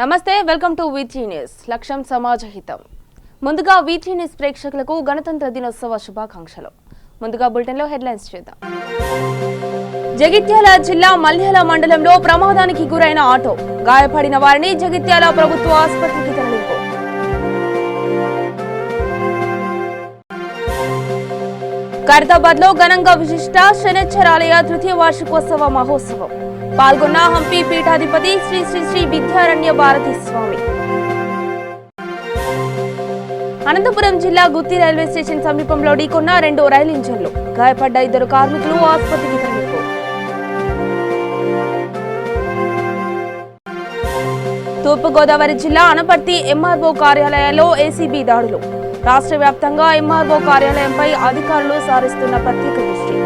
నమస్తే welcome to వీటీ news లక్ష్యం సమాజ హితం ముందుగా వీటీ న్యూస్ ప్రేక్షకులకు గణతంత్ర దినోత్సవ శుభాకాంక్షలు ముందుగా బులెటిన్ లో హెడ్లైన్స్ చూద్దాం జగిత్యాల జిల్లా మల్యాల మండలంలో ప్రమాదానికి గురైన ఆటో గాయపడిన వారిని జగిత్యాల ప్రభుత్వ ఆసుపత్రికి తరలింపు ఖైరతాబాద్ లో ఘనంగా విశిష్ట శనిశ్చరాలయ తృతీయ వార్షికోత్సవ మహోత్సవం పాల్గొన్న హంపి పీఠాధిపతి శ్రీ శ్రీ శ్రీ విద్యారణ్య భారతి స్వామి అనంతపురం జిల్లా గుత్తి రైల్వే స్టేషన్ సమీపంలో ఢీకొన్న 2 రైలు ఇంజన్లు గాయపడ్డ 2 కార్మికులు ఆసుపత్రికి తరలింపు తూర్పుగోదావరి జిల్లా అనపర్తి ఎంఆర్ఓ కార్యాలయాల్లో ఏసీబీ దాడులు రాష్ట్ర వ్యాప్తంగా ఎంఆర్ఓ కార్యాలయంపై అధికారులు సారిస్తున్న ప్రత్యేక దృష్టి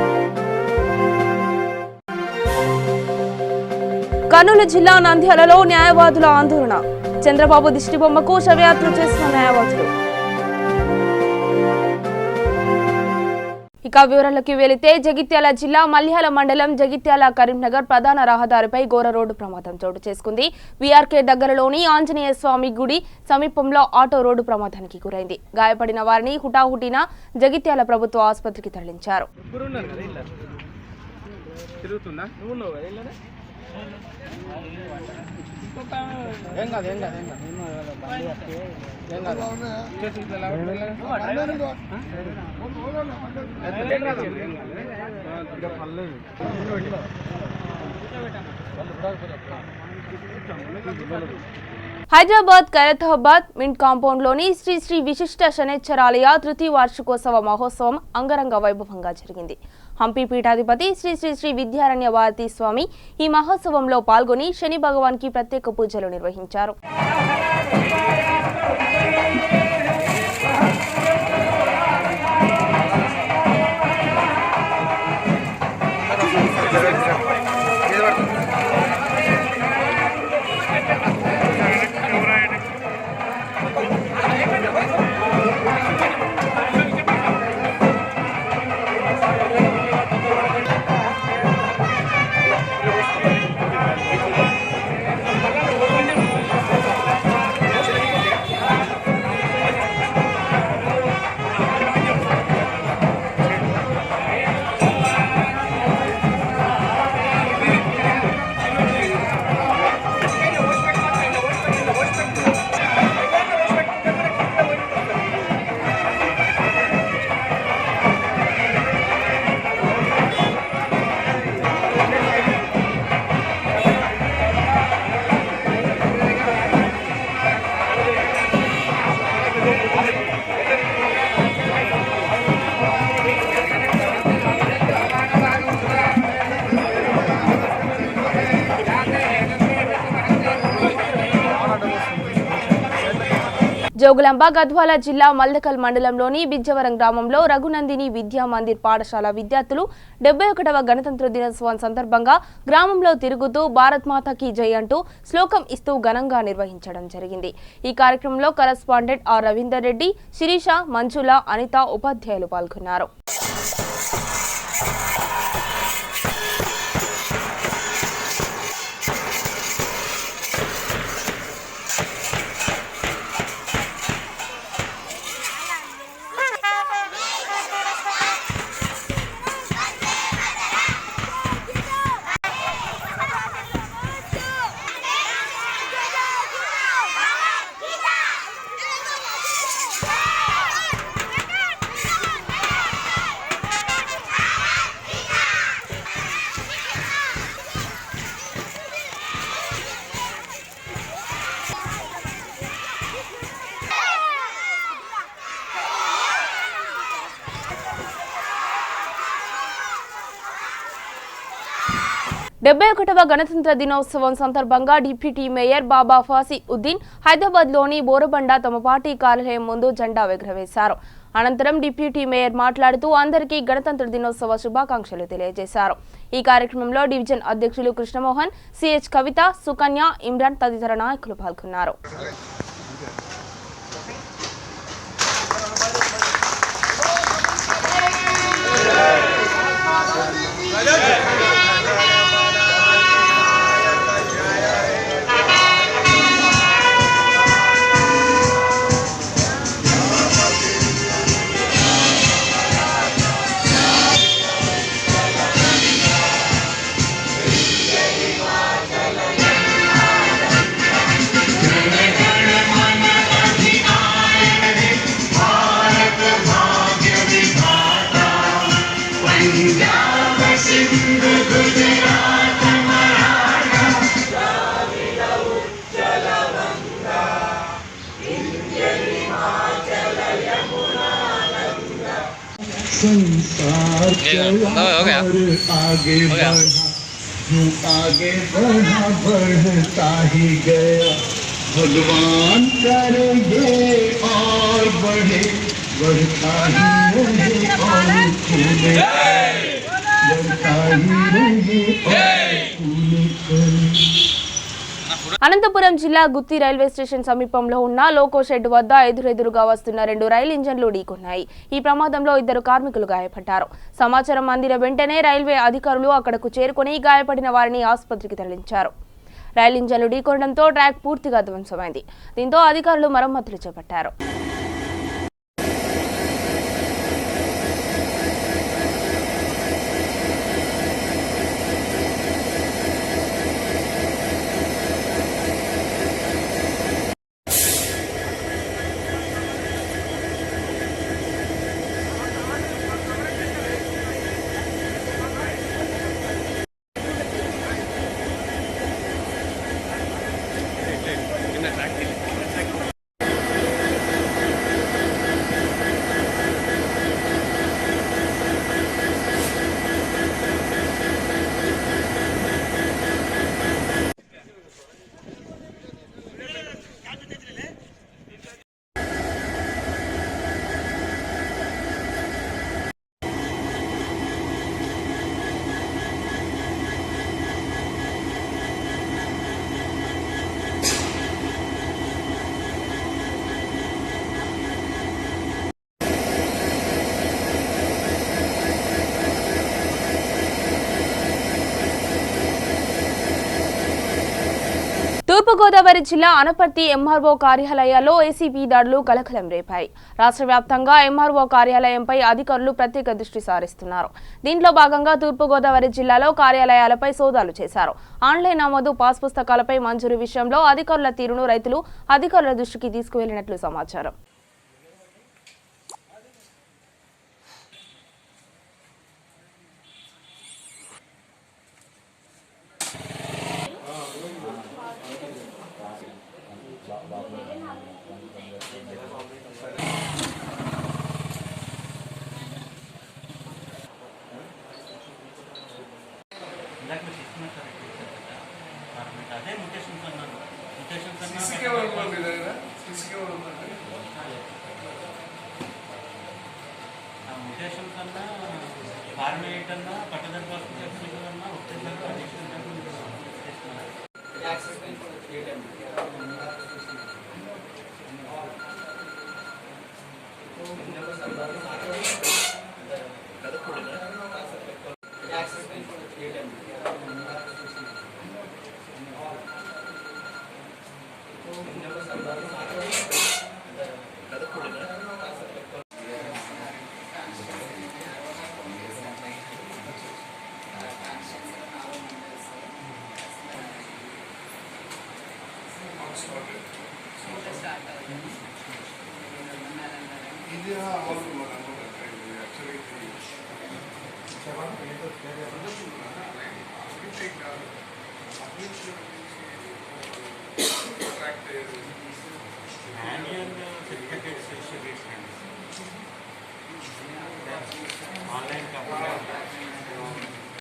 కర్నూలు జిల్లా నంద్యాలలో న్యాయవాదుల ఆందోళన చంద్రబాబు దిష్టిబొమ్మకు శవయాత్ర చేసిన న్యాయవాదులు ఇక వివరాలకు వెళితే జగిత్యాల జిల్లా మల్యాల మండలం జగిత్యాల కరీంనగర్ ప్రధాన రహదారిపై ఘోర రోడ్డు ప్రమాదం చోటు చేసుకుంది. వీఆర్కే దగ్గరలోని ఆంజనేయ స్వామి గుడి సమీపంలో ఆటో రోడ్డు ప్రమాదానికి గురైంది. గాయపడిన వారిని హుటాహుటిన జగిత్యాల ప్రభుత్వ ఆసుపత్రికి తరలించారు. హైదరాబాద్ ఖైరతాబాద్ మింట్ కాంపౌండ్ లోని శ్రీ శ్రీ విశిష్ట శనిశ్చరాలయ తృతీయ వార్షికోత్సవ మహోత్సవం అంగరంగ వైభవంగా జరిగింది. హంపి పీఠాధిపతి శ్రీ శ్రీ శ్రీ విద్యారణ్య భారతి స్వామి ఈ మహోత్సవంలో పాల్గొని శని భగవాన్కి ప్రత్యేక పూజలు నిర్వహించారు. జోగులాంబ గద్వాల జిల్లా మల్దకల్ మండలంలోని బిజ్జవరం గ్రామంలో రఘునందిని విద్యా మందిర్ పాఠశాల విద్యార్థులు 71వ గణతంత్ర దినోత్సవం సందర్భంగా గ్రామంలో తిరుగుతూ భారత్ మాతా కీ జై అంటూ శ్లోకం ఇస్తూ ఘనంగా నిర్వహించడం జరిగింది. ఈ కార్యక్రమంలో కరెస్పాండెంట్ ఆర్ రవీందర్ రెడ్డి, శిరీష, మంజుల, అనిత ఉపాధ్యాయులు పాల్గొన్నారు. వ గణతంత్ర దినోత్సవం సందర్భంగా డిప్యూటీ మేయర్ బాబా ఫాసి ఉద్దీన్ హైదరాబాద్లోని బోరబండ తమ పార్టీ కార్యాలయం ముందు జెండా ఎగురవేశారు. అనంతరం డిప్యూటీ మేయర్ మాట్లాడుతూ అందరికీ గణతంత్ర దినోత్సవ శుభాకాంక్షలు తెలియజేశారు. ఈ కార్యక్రమంలో డివిజన్ అధ్యక్షులు కృష్ణమోహన్, సిహెచ్ కవిత, సుకన్య, ఇమ్రాన్ తదితర నాయకులు పాల్గొన్నారు. संसार चला और आगे बढ़ा, यूं आगे बढ़ा बढ़ता ही गया। भगवान करेंगे और बढ़े, बढ़ता ही रहे और फूले, बढ़ता ही रहे और फूले करे। అనంతపురం జిల్లా గుత్తి రైల్వే స్టేషన్ సమీపంలో ఉన్న లోకో షెడ్ వద్ద ఎదురెదురుగా వస్తున్న 2 రైలు ఇంజన్లు ఢీకొన్నాయి. ఈ ప్రమాదంలో 2 కార్మికులు గాయపడ్డారు. సమాచారం అందిన వెంటనే రైల్వే అధికారులు అక్కడకు చేరుకుని గాయపడిన వారిని ఆసుపత్రికి తరలించారు. రైలు ఇంజన్లు ఢీకొనడంతో ట్రాక్ పూర్తిగా ధ్వంసమైంది. దీంతో అధికారులు మరమ్మతులు చేపట్టారు. తూర్పుగోదావరి జిల్లా అనపర్తి ఎంఆర్ఓ కార్యాలయాల్లో ఏసీబీ దాడులు కలకలం రేపాయి. రాష్ట్ర వ్యాప్తంగా ఎంఆర్ఓ కార్యాలయంపై అధికారులు ప్రత్యేక దృష్టి సారిస్తున్నారు. దీంట్లో భాగంగా తూర్పుగోదావరి జిల్లాలో కార్యాలయాలపై సోదాలు చేశారు. ఆన్లైన్ నమోదు పాస్ పుస్తకాలపై మంజూరు విషయంలో అధికారుల తీరును రైతులు అధికారుల దృష్టికి తీసుకువెళ్లినట్లు సమాచారం.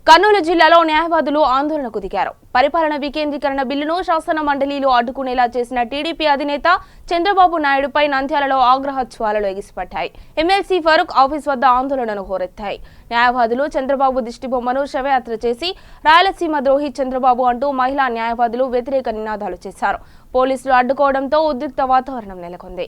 కర్నూలు జిల్లాలో న్యాయవాదులు ఆందోళనకు దిగారు. పరిపాలన వికేంద్రీకరణ బిల్లును శాసన మండలిలో అడ్డుకునేలా చేసిన టీడీపీ అధినేత చంద్రబాబు నాయుడుపై నంద్యాలలో ఆగ్రహ జ్వాలలు ఎగిసిపడ్డాయి. ఎమ్మెల్సీ ఫరూక్ ఆఫీస్ వద్ద ఆందోళనను హోరెత్తాయి. న్యాయవాదులు చంద్రబాబు దిష్టిబొమ్మను శవయాత్ర చేసి రాయలసీమ ద్రోహి చంద్రబాబు అంటూ మహిళా న్యాయవాదులు వ్యతిరేక నినాదాలు చేశారు. పోలీసులు అడ్డుకోవడంతో ఉద్రిక్త వాతావరణం నెలకొంది.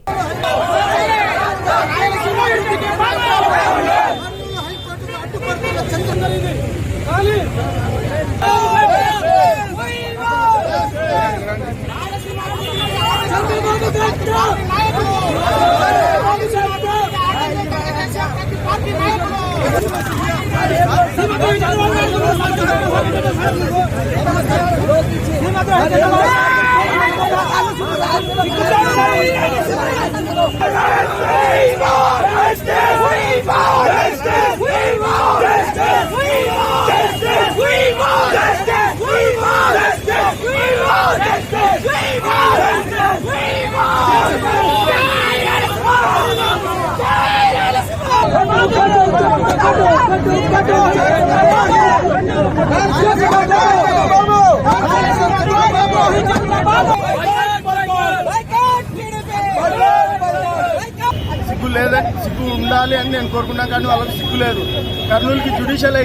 సిగ్గు లేదని సిగ్గు ఉండాలి అని నేను కోరుకున్నాను, కానీ వాళ్ళకి సిగ్గు లేదు. కర్నూలుకి జ్యుడిషియల్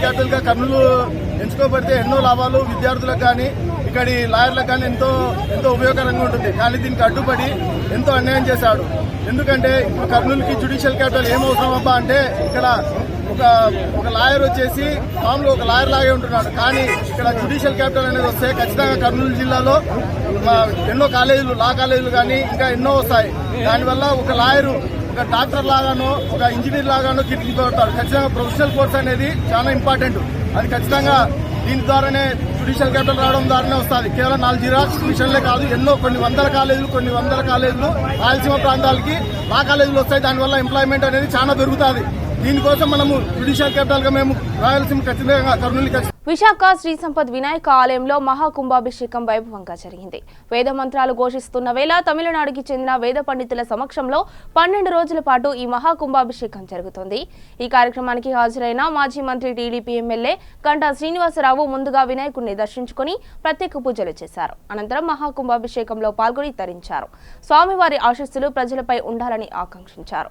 క్యాపిటల్గా కర్నూలు ఎంచుకోబడితే ఎన్నో లాభాలు విద్యార్థులకు కానీ ఇక్కడి లాయర్లకు కానీ ఎంతో ఉపయోగకరంగా ఉంటుంది. కానీ దీనికి అడ్డుపడి ఎంతో అన్యాయం చేశాడు. ఎందుకంటే ఇప్పుడు కర్నూలుకి జ్యుడిషియల్ క్యాపిటల్ ఏం అవసరం అబ్బా అంటే ఇక్కడ ఒక లాయర్ వచ్చేసి మామూలుగా ఒక లాయర్ లాగే ఉంటున్నాడు. కానీ ఇక్కడ జ్యుడిషియల్ క్యాపిటల్ అనేది వస్తే ఖచ్చితంగా కర్నూలు జిల్లాలో ఎన్నో కాలేజీలు, లా కాలేజీలు కానీ ఇంకా ఎన్నో వస్తాయి. దానివల్ల ఒక లాయరు ఒక డాక్టర్ లాగానో ఒక ఇంజనీర్ లాగానో కీర్తించబడతాడు. ఖచ్చితంగా ప్రొఫెషనల్ కోర్స్ అనేది చాలా ఇంపార్టెంట్. అది ఖచ్చితంగా దీని ద్వారానే జ్యుడిషియల్ క్యాపిటల్ రావడం ద్వారానే వస్తుంది. కేవలం 4 జిల్లా మిషన్లే కాదు, ఎన్నో కొన్ని వందల కాలేజీలు రాయలసీమ ప్రాంతాలకి లా కాలేజీలు వస్తాయి. దానివల్ల ఎంప్లాయ్మెంట్ అనేది చాలా పెరుగుతుంది. దీనికోసం మనము జ్యుడిషియల్ క్యాపిటల్ గా మేము రాయలసీమ ఖచ్చితంగా కర్నూలు. విశాఖ శ్రీ సంపత్ వినాయక ఆలయంలో మహాకుంభాభిషేకం వైభవంగా జరిగింది. వేద మంత్రాలు ఘోషిస్తున్న వేళ తమిళనాడుకి చెందిన వేద పండితుల సమక్షంలో 12 రోజుల పాటు ఈ మహాకుంభాభిషేకం జరుగుతుంది. ఈ కార్యక్రమానికి హాజరైన మాజీ మంత్రి టీడీపీ ఎమ్మెల్యే గంటా శ్రీనివాసరావు ముందుగా వినాయకుడిని దర్శించుకుని ప్రత్యేక పూజలు చేశారు. అనంతరం మహాకుంభాభిషేకంలో పాల్గొని తరించారు. స్వామివారి ఆశీస్సులు ప్రజలపై ఉండాలని ఆకాంక్షించారు.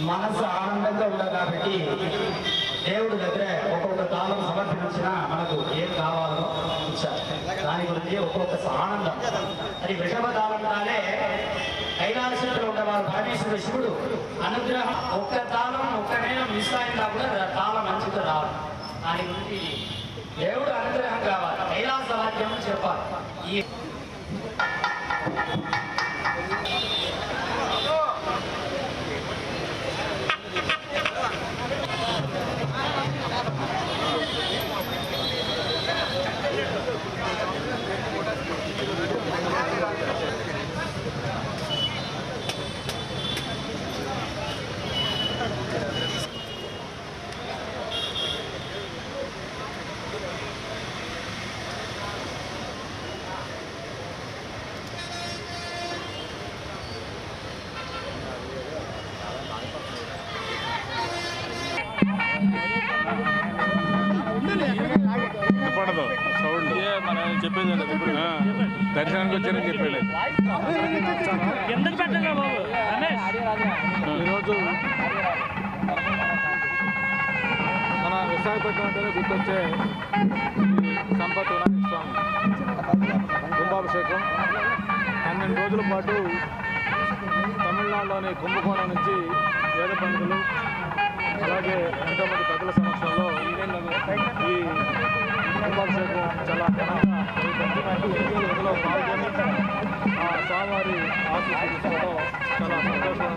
మనసు ఆనందంగా ఉండాలి కాబట్టి దేవుడి దగ్గర ఒక్కొక్క తాళం సమర్పించిన మనకు ఏం కావాలో ఇచ్చారు. దాని గురించి ఒక్కొక్క ఆనందం. అది వృషభ తాళంగానే కైలాసంలో ఉండేవారు పరమేశ్వరుడు శివుడు అనుగ్రహం. ఒక్క తాళం ఒక్కనైనా మిస్ అయినా కూడా తాళం మంచిగా రాదు. దాని గురించి దేవుడు అనుగ్రహం కావాలి. కైలాస వాక్యం చెప్పాలి. ఈ ఉండదు సౌండ్ మనం చెప్పేది దర్శనానికి వచ్చారని చెప్పాడు. ఈరోజు మన విశాఖపట్నం అంటేనే గుర్తొచ్చే సంపత్ వినాయక స్వామి కుంభాభిషేకం 12 రోజుల పాటు తమిళనాడులోని కుంభకోణం నుంచి వేద పండితులు అలాగే ఎంతోమంది పెద్దల సమక్షంలో ఈ కుంభాభిషేకం చాలా ఘనంగా ఇందులో పాల్గొని ఆ స్వామివారి ఆశీస్సులు తీసుకోవడం చాలా సంతోషం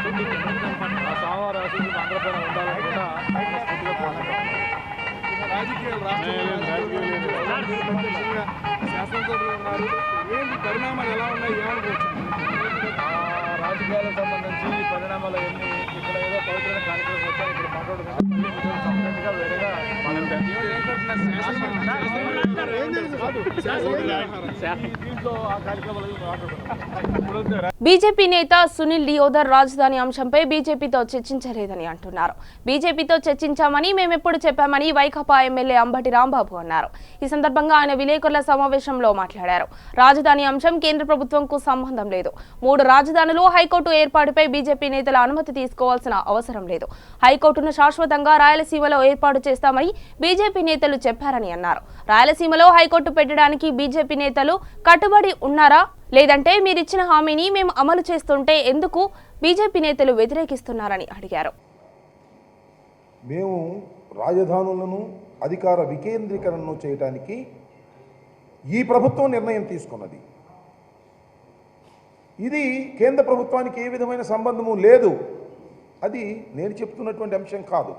తెలియజేస్తుంది. ఆ స్వామివారి ఆశీస్సులు అందరిపైన ఉండాలని కూడా మనస్ఫూర్తిగా కోరుకుంటాం. శాసనసభ్యులు ఉన్నారు, ఏంటి పరిణామాలు ఎలా ఉన్నాయి, ఏమనుకోవచ్చు? రాజకీయాలకు సంబంధించి పరిణామాలు ఎన్ని ఇక్కడ ఏదో పవిత్రమైన కార్యక్రమం వచ్చాయి, ఇక్కడ మాట్లాడుకుంటున్నాం సపరేట్గా వేరేగా దీంట్లో ఆ కార్యక్రమాలు మాట్లాడుకుంటున్నాం. బీజేపీ నేత సునీల్ డియోదర్ రాజధాని అంశంపై బీజేపీతో చర్చించలేదని అంటున్నారు. బీజేపీతో చర్చించామని మేమెప్పుడు చెప్పామని వైకాపా ఎమ్మెల్యే అంబటి రాంబాబు అన్నారు. ఈ సందర్భంగా ఆయన విలేకరుల సమావేశంలో మాట్లాడారు. రాజధాని అంశం కేంద్ర ప్రభుత్వంకు సంబంధం లేదు. 3 రాజధానులు హైకోర్టు ఏర్పాటుపై బీజేపీ నేతల అనుమతి తీసుకోవాల్సిన అవసరం లేదు. హైకోర్టును శాశ్వతంగా రాయలసీమలో ఏర్పాటు చేస్తామని బీజేపీ నేతలు చెప్పారని అన్నారు. రాయలసీమలో హైకోర్టు పెట్టడానికి బీజేపీ నేతలు కట్టుబడి ఉన్నారా, లేదంటే మీరిచ్చిన హామీని మేము అమలు చేస్తుంటే ఎందుకు బీజేపీ నేతలు వ్యతిరేకిస్తున్నారని అడిగారు. మేము రాజధానులను అధికార వికేంద్రీకరణను చేయడానికి ఈ ప్రభుత్వం నిర్ణయం తీసుకున్నది. ఇది కేంద్ర ప్రభుత్వానికి ఏ విధమైన సంబంధము లేదు. అది నేను చెప్తున్నటువంటి అంశం కాదు.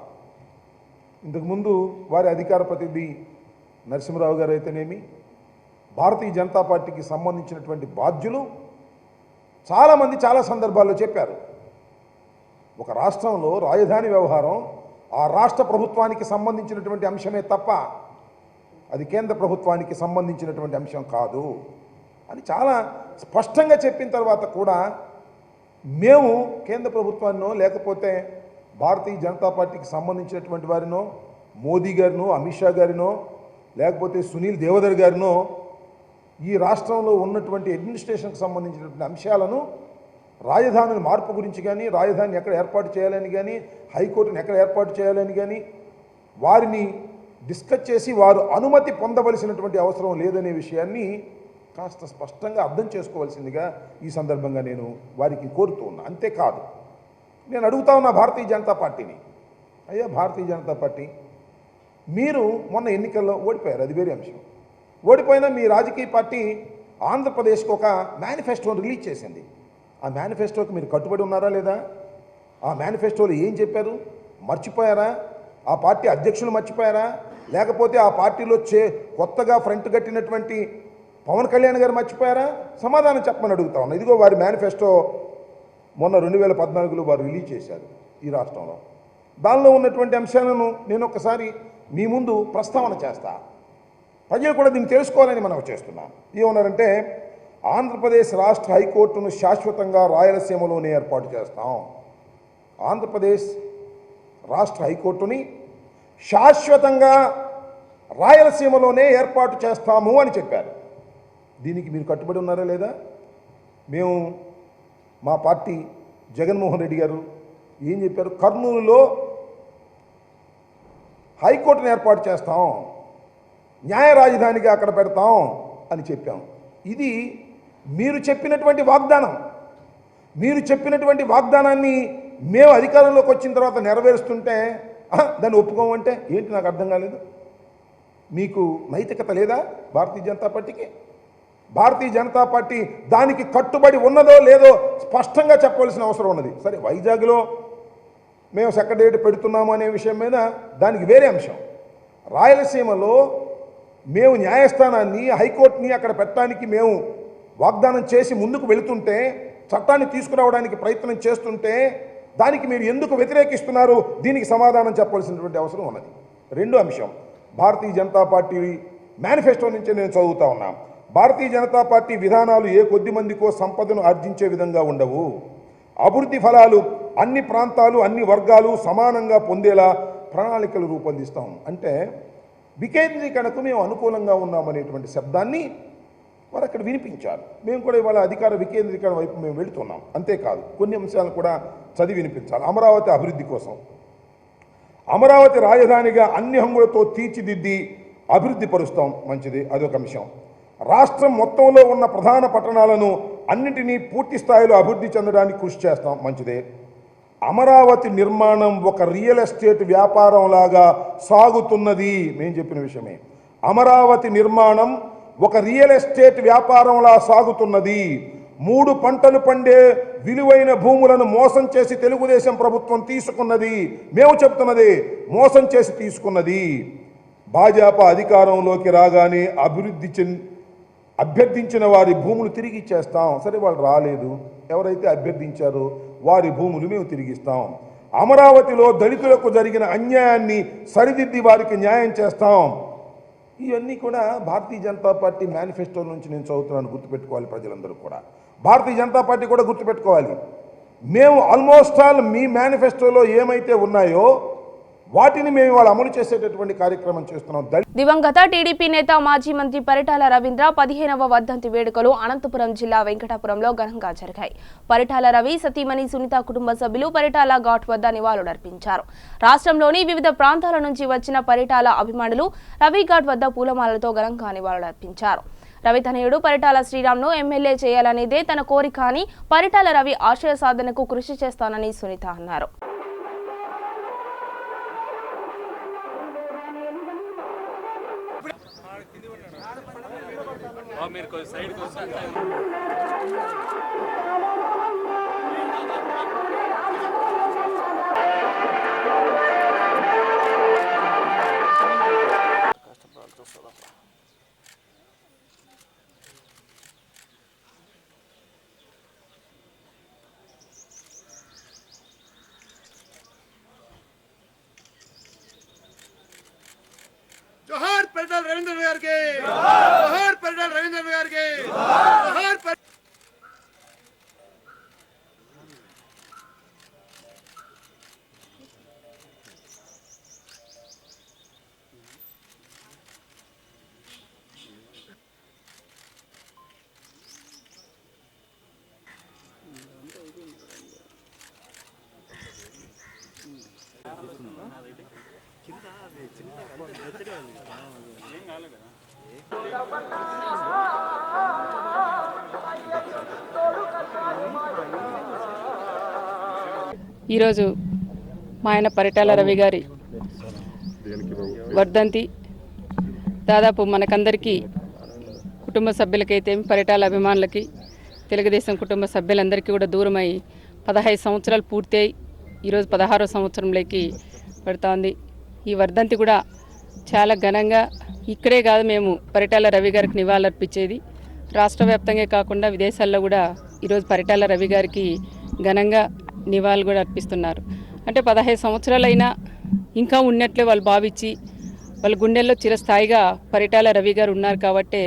ఇంతకుముందు వారి అధికార ప్రతినిధి నరసింహరావు గారు అయితేనేమి, భారతీయ జనతా పార్టీకి సంబంధించినటువంటి బాధ్యులు చాలామంది చాలా సందర్భాల్లో చెప్పారు. ఒక రాష్ట్రంలో రాజధాని వ్యవహారం ఆ రాష్ట్ర ప్రభుత్వానికి సంబంధించినటువంటి అంశమే తప్ప అది కేంద్ర ప్రభుత్వానికి సంబంధించినటువంటి అంశం కాదు అని చాలా స్పష్టంగా చెప్పిన తర్వాత కూడా మేము కేంద్ర ప్రభుత్వాన్నో లేకపోతే భారతీయ జనతా పార్టీకి సంబంధించినటువంటి వారినో, మోదీ గారినో, అమిత్ షా గారినో, లేకపోతే సునీల్ దేవదర్ గారినో ఈ రాష్ట్రంలో ఉన్నటువంటి అడ్మినిస్ట్రేషన్కి సంబంధించినటువంటి అంశాలను రాజధాని మార్పు గురించి కానీ, రాజధానిని ఎక్కడ ఏర్పాటు చేయాలని కానీ, హైకోర్టుని ఎక్కడ ఏర్పాటు చేయాలని కానీ వారిని డిస్కస్ చేసి వారు అనుమతి పొందవలసినటువంటి అవసరం లేదనే విషయాన్ని కాస్త స్పష్టంగా అర్థం చేసుకోవాల్సిందిగా ఈ సందర్భంగా నేను వారికి కోరుతూ ఉన్నా. అంతేకాదు, నేను అడుగుతా ఉన్నా భారతీయ జనతా పార్టీని, అయ్యా భారతీయ జనతా పార్టీ మీరు మొన్న ఎన్నికల్లో ఓడిపోయారు, అది వేరే అంశం. ఓడిపోయినా మీ రాజకీయ పార్టీ ఆంధ్రప్రదేశ్కి ఒక మేనిఫెస్టోని రిలీజ్ చేసింది. ఆ మేనిఫెస్టోకి మీరు కట్టుబడి ఉన్నారా లేదా? ఆ మేనిఫెస్టోలో ఏం చెప్పారు మర్చిపోయారా? ఆ పార్టీ అధ్యక్షులు మర్చిపోయారా? లేకపోతే ఆ పార్టీలో కొత్తగా ఫ్రంట్ కట్టినటువంటి పవన్ కళ్యాణ్ గారు మర్చిపోయారా? సమాధానం చెప్పమని అడుగుతా ఉన్నా. ఇదిగో వారి మేనిఫెస్టో మొన్న 2014లో వారు రిలీజ్ చేశారు ఈ రాష్ట్రంలో. దానిలో ఉన్నటువంటి అంశాలను నేను ఒకసారి మీ ముందు ప్రస్తావన చేస్తా. ప్రజలు కూడా దీన్ని తెలుసుకోవాలని మనం చేస్తున్నాం. ఏమన్నారంటే, ఆంధ్రప్రదేశ్ రాష్ట్ర హైకోర్టును శాశ్వతంగా రాయలసీమలోనే ఏర్పాటు చేస్తాం. ఆంధ్రప్రదేశ్ రాష్ట్ర హైకోర్టుని శాశ్వతంగా రాయలసీమలోనే ఏర్పాటు చేస్తాము అని చెప్పారు. దీనికి మీరు కట్టుబడి ఉన్నారా లేదా? మేము మా పార్టీ జగన్మోహన్ రెడ్డి గారు ఏం చెప్పారు? కర్నూలులో హైకోర్టును ఏర్పాటు చేస్తాం, న్యాయ రాజధానిగా అక్కడ పెడతాం అని చెప్పాం. ఇది మీరు చెప్పినటువంటి వాగ్దానం. మీరు చెప్పినటువంటి వాగ్దానాన్ని మేము అధికారంలోకి వచ్చిన తర్వాత నెరవేరుస్తుంటే దాన్ని ఒప్పుకోమంటే ఏంటి నాకు అర్థం కాలేదు. మీకు నైతికత లేదా భారతీయ జనతా పార్టీకి? భారతీయ జనతా పార్టీ దానికి కట్టుబడి ఉన్నదో లేదో స్పష్టంగా చెప్పవలసిన అవసరం ఉన్నది. సరే, వైజాగ్లో మేము సెక్రటేరియట్ పెడుతున్నాము అనే విషయం మీద దానికి వేరే అంశం. రాయలసీమలో మేము న్యాయస్థానాన్ని, హైకోర్టుని అక్కడ పెట్టడానికి మేము వాగ్దానం చేసి ముందుకు వెళుతుంటే, చట్టాన్ని తీసుకురావడానికి ప్రయత్నం చేస్తుంటే దానికి మీరు ఎందుకు వ్యతిరేకిస్తున్నారు? దీనికి సమాధానం చెప్పవలసినటువంటి అవసరం ఉన్నది. రెండో అంశం, భారతీయ జనతా పార్టీ మేనిఫెస్టో నుంచి నేను చదువుతా ఉన్నా. భారతీయ జనతా పార్టీ విధానాలు ఏ కొద్ది మందికో సంపదను ఆర్జించే విధంగా ఉండవు. అభివృద్ధి ఫలాలు అన్ని ప్రాంతాలు, అన్ని వర్గాలు సమానంగా పొందేలా ప్రణాళికలు రూపొందిస్తాం. అంటే వికేంద్రీకరణకు మేము అనుకూలంగా ఉన్నామనేటువంటి శబ్దాన్ని వారు అక్కడ వినిపించారు. మేము కూడా ఇవాళ అధికార వికేంద్రీకరణ వైపు మేము వెళుతున్నాం. అంతేకాదు కొన్ని అంశాలను కూడా చదివి వినిపించాలి. అమరావతి అభివృద్ధి కోసం అమరావతి రాజధానిగా అన్ని హంగులతో తీర్చిదిద్ది అభివృద్ధి పరుస్తాం, మంచిది, అదొక అంశం. రాష్ట్రం మొత్తంలో ఉన్న ప్రధాన పట్టణాలను అన్నింటినీ పూర్తి స్థాయిలో అభివృద్ధి చెందడానికి కృషి చేస్తాం, మంచిదే. అమరావతి నిర్మాణం ఒక రియల్ ఎస్టేట్ వ్యాపారంలాగా సాగుతున్నది, మేము చెప్పిన విషయమే. అమరావతి నిర్మాణం ఒక రియల్ ఎస్టేట్ వ్యాపారంలా సాగుతున్నది. 3 పంటలు పండే విలువైన భూములను మోసం చేసి తెలుగుదేశం ప్రభుత్వం తీసుకున్నది. మేము చెప్తున్నది మోసం చేసి తీసుకున్నది. భాజపా అధికారంలోకి రాగానే అభ్యర్థించిన వారి భూములు తిరిగి ఇచ్చేస్తాం. సరే, వాళ్ళు రాలేదు, ఎవరైతే అభ్యర్థించారో వారి భూములు మేము తిరిగిస్తాం. అమరావతిలో దళితులకు జరిగిన అన్యాయాన్ని సరిదిద్ది వారికి న్యాయం చేస్తాం. ఇవన్నీ కూడా భారతీయ జనతా పార్టీ మేనిఫెస్టో నుంచి నేను చదువుతున్నాను, గుర్తుపెట్టుకోవాలి ప్రజలందరూ కూడా. భారతీయ జనతా పార్టీ కూడా గుర్తుపెట్టుకోవాలి. మేము ఆల్మోస్ట్ ఆల్ మీ మేనిఫెస్టోలో ఏమైతే ఉన్నాయో వాటిని మేము వాళ్ళు అమలు చేసేటటువంటి కార్యక్రమం చేస్తున్నాం. దివంగత టీడీపీ నేత మాజీ మంత్రి పరిటాల రవీంద్ర 15వ వర్ధంతి వేడుకలు అనంతపురం జిల్లా వెంకటాపురంలో ఘనంగా జరిగాయి. పరిటాల రవి సతీమణి సునీత కుటుంబ సభ్యులు పరిటాల ఘాట్ వద్ద నివాళులర్పించారు. రాష్ట్రంలోని వివిధ ప్రాంతాల నుంచి వచ్చిన పరిటాల అభిమానులు రవి ఘాట్ వద్ద పూలమాలతో ఘనంగా నివాళులర్పించారు. రవితనయుడు పరిటాల శ్రీరామ్ను ఎమ్మెల్యే చేయాలనేదే తన కోరిక అని, పరిటాల రవి ఆశయ సాధనకు కృషి చేస్తానని సునీత అన్నారు. जोहार परिटाल रवींद्र गार के, जोहार परिटाल रवींद्र गार के, जोहार ఈరోజు మా ఆయన పరిటాల రవి గారి వర్ధంతి. దాదాపు మనకందరికీ కుటుంబ సభ్యులకైతే పరిటాల అభిమానులకి తెలుగుదేశం కుటుంబ సభ్యులందరికీ కూడా దూరమై 15 సంవత్సరాలు పూర్తయి ఈరోజు 16వ సంవత్సరంలోకి పడుతోంది. ఈ వర్ధంతి కూడా చాలా ఘనంగా ఇక్కడే కాదు మేము పరిటాల రవి గారికి నివాళులర్పించేది, రాష్ట్ర వ్యాప్తంగా కాకుండా విదేశాల్లో కూడా ఈరోజు పరిటాల రవి గారికి ఘనంగా నివాళులు కూడా అర్పిస్తున్నారు. అంటే 15 సంవత్సరాలైనా ఇంకా ఉన్నట్లే వాళ్ళు భావించి వాళ్ళ గుండెల్లో చిరస్థాయిగా పరిటాల రవి గారు ఉన్నారు. కాబట్టి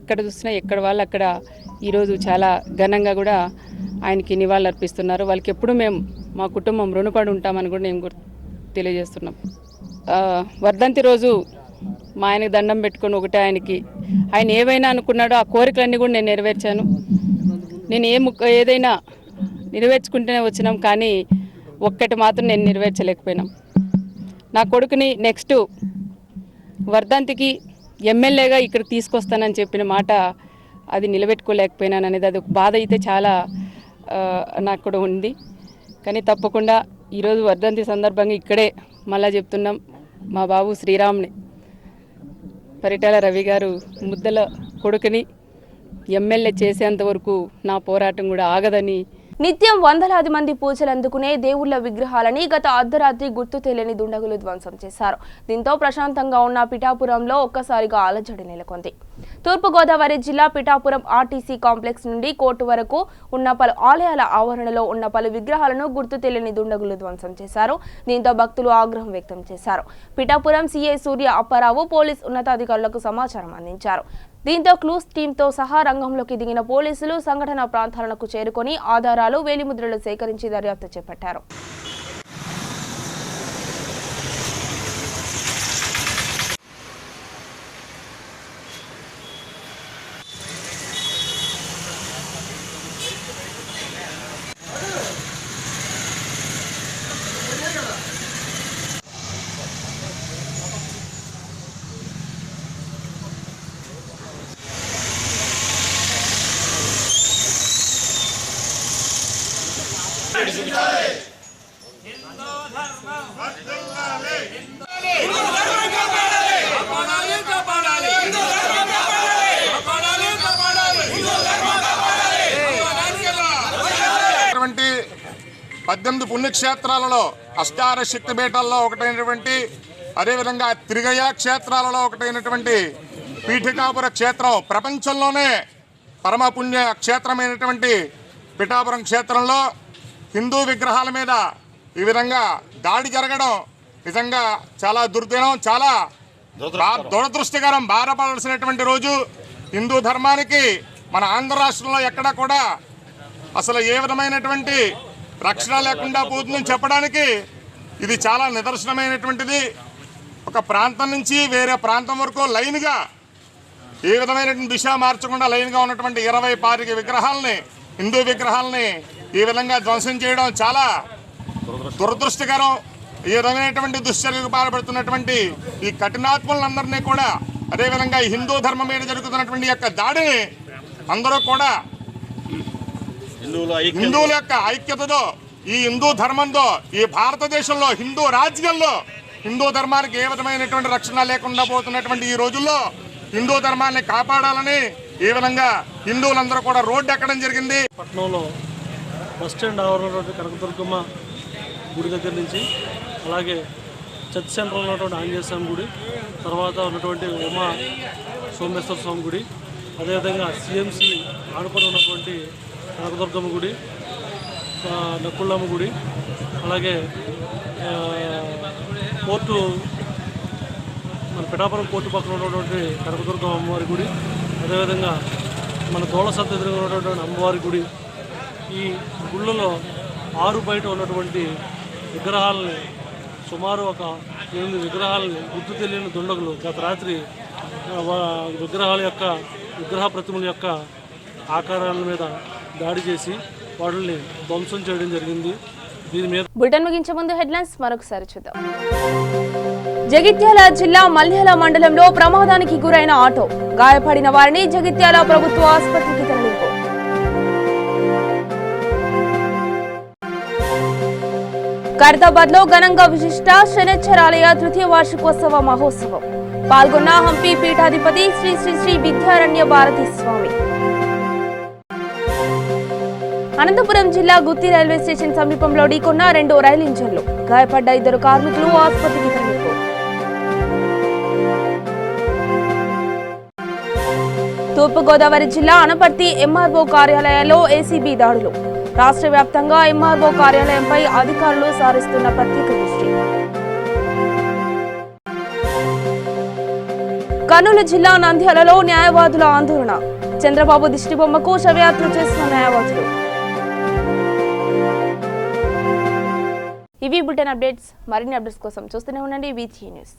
ఎక్కడ చూసినా ఎక్కడ వాళ్ళు అక్కడ ఈరోజు చాలా ఘనంగా కూడా ఆయనకి నివాళులు అర్పిస్తున్నారు. వాళ్ళకి ఎప్పుడు మేము మా కుటుంబం రుణపడి ఉంటామని కూడా మేము తెలియజేస్తున్నాం. వర్ధంతి రోజు మా ఆయనకి దండం పెట్టుకొని ఒకటే ఆయన ఏవైనా అనుకున్నాడో ఆ కోరికలన్నీ కూడా నేను నెరవేర్చాను. నేను ఏదైనా నెరవేర్చుకుంటూనే వచ్చినాం, కానీ ఒక్కటి మాత్రం నేను నెరవేర్చలేకపోయినాం. నా కొడుకుని నెక్స్ట్ వర్ధంతికి ఎమ్మెల్యేగా ఇక్కడ తీసుకొస్తానని చెప్పిన మాట అది నిలబెట్టుకోలేకపోయినాను అనేది అది ఒక బాధ అయితే చాలా నాకు కూడా ఉంది. కానీ తప్పకుండా ఈరోజు వర్ధంతి సందర్భంగా ఇక్కడే మళ్ళా చెప్తున్నాం, మా బాబు శ్రీరామ్ని పరిటాల రవి గారు ముద్దల కొడుకుని ఎమ్మెల్యే చేసేంత వరకు నా పోరాటం కూడా ఆగదని. నిత్యం వందలాది మంది పూజలు అందుకునే దేవుళ్ల విగ్రహాలని గత అర్ధరాత్రి గుర్తు తెలియని దుండగులు ధ్వంసం చేశారు. దీంతో ప్రశాంతంగా ఉన్న పిఠాపురంలో ఒక్కసారిగా అలజడి నెలకొంది. తూర్పుగోదావరి జిల్లా పిఠాపురం ఆర్టీసీ కాంప్లెక్స్ నుండి కోర్టు వరకు ఉన్న పలు ఆలయాల ఆవరణలో ఉన్న పలు విగ్రహాలను గుర్తు తెలియని దుండగులు ధ్వంసం చేశారు. దీంతో భక్తులు ఆగ్రహం వ్యక్తం చేశారు. పిఠాపురం సీఐ సూర్య అప్పారావు పోలీస్ ఉన్నతాధికారులకు సమాచారం అందించారు. దీంతో క్లూస్ టీంతో సహా రంగంలోకి దిగిన పోలీసులు సంఘటన ప్రాంతాలకు చేరుకొని ఆధారాలు, వేలిముద్రలు సేకరించి దర్యాప్తు చేపట్టారు. పద్దెనిమిది పుణ్యక్షేత్రాలలో అష్టార శక్తి పీఠాల్లో ఒకటైనటువంటి, అదేవిధంగా త్రిగయ క్షేత్రాలలో ఒకటైనటువంటి పీఠికాపుర క్షేత్రం, ప్రపంచంలోనే పరమ పుణ్య క్షేత్రమైనటువంటి పిఠాపురం క్షేత్రంలో హిందూ విగ్రహాల మీద ఈ విధంగా దాడి జరగడం నిజంగా చాలా దుర్దినం, చాలా దురదృష్టకరం, బాధపడాల్సినటువంటి రోజు. హిందూ ధర్మానికి మన ఆంధ్ర రాష్ట్రంలో ఎక్కడా కూడా అసలు ఏ విధమైనటువంటి రక్షణ లేకుండా పోతుందని చెప్పడానికి ఇది చాలా నిదర్శనమైనటువంటిది. ఒక ప్రాంతం నుంచి వేరే ప్రాంతం వరకు లైన్గా ఏ విధమైనటువంటి దిశ మార్చకుండా లైన్గా ఉన్నటువంటి 20 విగ్రహాలని, హిందూ విగ్రహాలని ఈ విధంగా ధ్వంసం చేయడం చాలా దురదృష్టకరం. ఈ విధమైనటువంటి దుశ్చర్యకు పాల్పడుతున్నటువంటి ఈ కఠినాత్మలందరినీ కూడా, అదేవిధంగా ఈ హిందూ ధర్మం మీద జరుగుతున్నటువంటి యొక్క దాడిని అందరూ కూడా హిందువుల యొక్క ఐక్యతతో, ఈ హిందూ ధర్మంతో, ఈ భారతదేశంలో హిందూ రాజ్యంలో హిందూ ధర్మానికి ఏ విధమైనటువంటి రక్షణ లేకుండా పోతున్నటువంటి ఈ రోజుల్లో హిందూ ధర్మాన్ని కాపాడాలని ఈ విధంగా హిందువులందరూ కూడా రోడ్డు ఎక్కడం జరిగింది. పట్నంలో బస్టాండ్ ఆవరణలో కనకదుర్గమ్మ గుడి దగ్గర నుంచి, అలాగే చర్చ్ సెంటర్లో ఉన్నటువంటి ఆంజనేయ స్వామి గుడి, తర్వాత ఉన్నటువంటి ఉమా సోమేశ్వర స్వామి గుడి, అదేవిధంగా సిఎంసి ఆనుకొని ఉన్నటువంటి కనకదుర్గమ్మ గుడి, నక్కుళ్ళమ్మ గుడి, అలాగే కోర్టు మన పిఠాపురం కోర్టు పక్కన ఉన్నటువంటి కనకదుర్గమ్మ అమ్మవారి గుడి, అదేవిధంగా మన దోళసద్ద ఎదురుగా ఉన్నటువంటి అమ్మవారి గుడి. ఈ గుళ్ళలో 6 బయట ఉన్నటువంటి విగ్రహాలని, సుమారు ఒక 8 విగ్రహాలని గుర్తు తెలియని దుండగులు గత రాత్రి విగ్రహ ప్రతిమల యొక్క ఆకారాల మీద దాడి చేసి వాళ్ళని ధ్వంసం చేయడం జరిగింది. దీని మీద బులెటిన్ ముగించే ముందు హెడ్లైన్స్ మరొకసారి చూద్దాం. జగిత్యాల జిల్లా మల్యాల మండలంలో ప్రమాదానికి గురైన ఆటో, గాయపడిన వారిని జగిత్యాల ప్రభుత్వ ఆసుపత్రికి తరలింపు. ఖైరతాబాద్ లో ఘనంగా విశిష్ట శనిశ్చరాలయ 3వ వార్షికోత్సవ మహోత్సవం, పాల్గొన్న హంపి పీఠాధిపతి శ్రీ శ్రీ శ్రీ విద్యారణ్య భారతి స్వామి. అనంతపురం జిల్లా గుత్తి రైల్వే స్టేషన్ సమీపంలో ఢీకొన్న 2 రైలు ఇంజన్లు, గాయపడ్డ 2 కార్మికులు ఆసుపత్రికి తరలింపు. తూర్పుగోదావరి జిల్లా అనపర్తి ఎంఆర్ఓ కార్యాలయాల్లో ఏసీబీ దాడులు, రాష్ట్ర వ్యాప్తంగా ఎంఆర్ఓ కార్యాలయంపై అధికారులు సారిస్తున్న ప్రత్యేక దృష్టి. కర్నూలు జిల్లా నంద్యాలలో న్యాయవాదుల ఆందోళన, చంద్రబాబు దిష్టిబొమ్మకు శవయాత్ర చేసిన న్యాయవాదులు. ఇవి బులెటిన్ అప్డేట్స్. మరిన్ని అప్డేట్స్ కోసం చూస్తూనే ఉండండి VTN న్యూస్.